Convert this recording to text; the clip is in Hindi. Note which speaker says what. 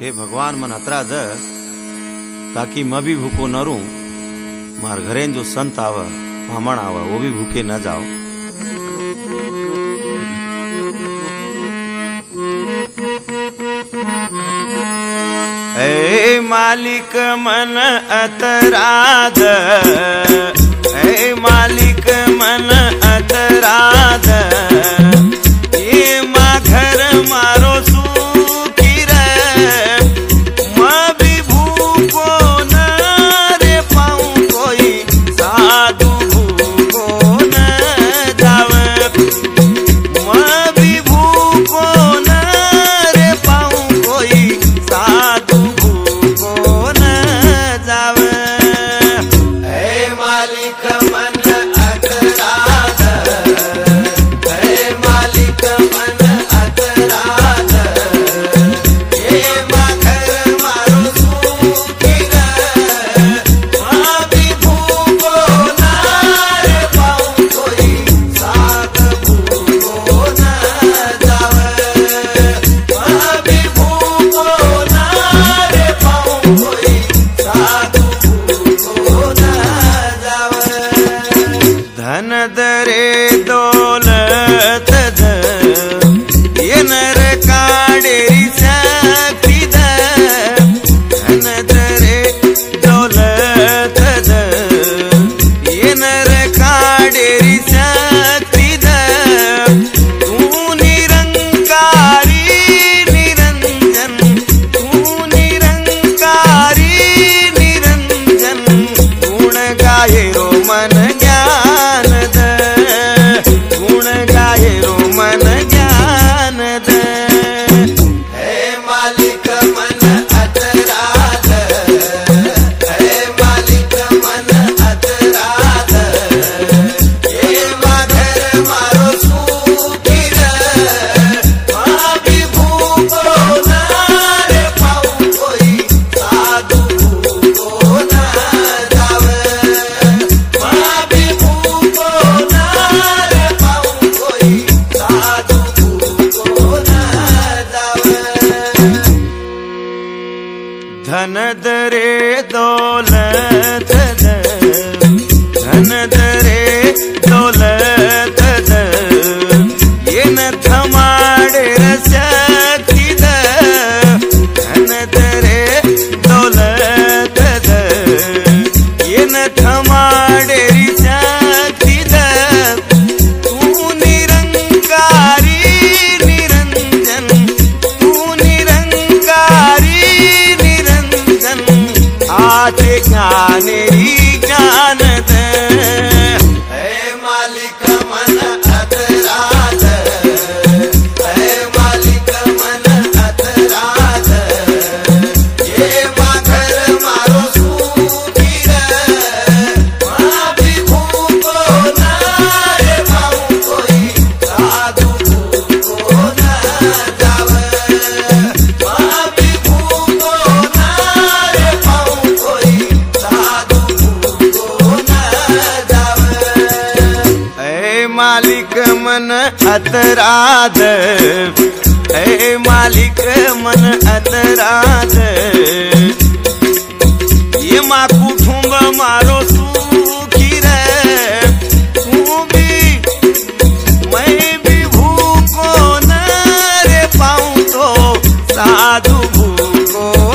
Speaker 1: हे भगवान मन अतरा द ताकि मैं भी भूखो न रू, मार घरे जो संत आवा मामण आवा वो भी भूखे न जाओ। ए मालिक मन अतराध, ए मालिक मन अतराध, ये माँ घर मारो सुखी रे, माँ भी भूखो न रे पाऊँ कोई साधु भूखो न जावे, माँ भी भूखो न रे पाऊँ कोई साधु भूखो न जावे। ए मालिक मन अतराध, ए मालिक मन अतराध, ये माँ घर मारो सुखी रे, माँ भी भूखो न रे पाऊँ कोई साधु भूखो न जावे, माँ भी भूखो न रे पाऊँ कोई साधु भूखो न जावे। धन दरे दौलत द, ये नर काडेरी शक्ति द, धन दरे दौलत द, ये नर काडेरी शक्ति द, तू निरंकारी निरंजन, तू निरंकारी निरंजन, गुण गाये रो मन ज्ञान द, गुण गाये रो मन ज्ञान द। हे मालिक मन अतराध, हे मालिक मन अतराध, ये माँ घर मारो सुखी रे, माँ भी भूखो न रे पाऊँ कोई साधु भूखो न जावे, माँ भी भूखो न रे पाऊँ कोई साधु भूखो न जावे। धन दरे दौलत द, धन दरे दौलत द, ये न थमाड़े रसक्ति द, धन दरे दौलत द, ये न थमाड़े शक्ति द, तू निरंकारी निरंजन, तू निरंकारी निरंजन, आते ज्ञानेरी ज्ञान द। हे मालिक मन अतराध, हे मालिक मन अतराध, ये माँ घर मारो सुखी रे, माँ भी भूखो न रे पाऊँ कोई साधु भूखो न जावे, माँ भी भूखो न रे पाऊँ कोई साधु भूखो न जावे। ए मालिक मन अतराध, ए मालिक मन अतराध, ये माँ कुटुंब मारो सुखी रे, तू भी मैं भी भूखो न रे पाऊँ तो साधु भूखो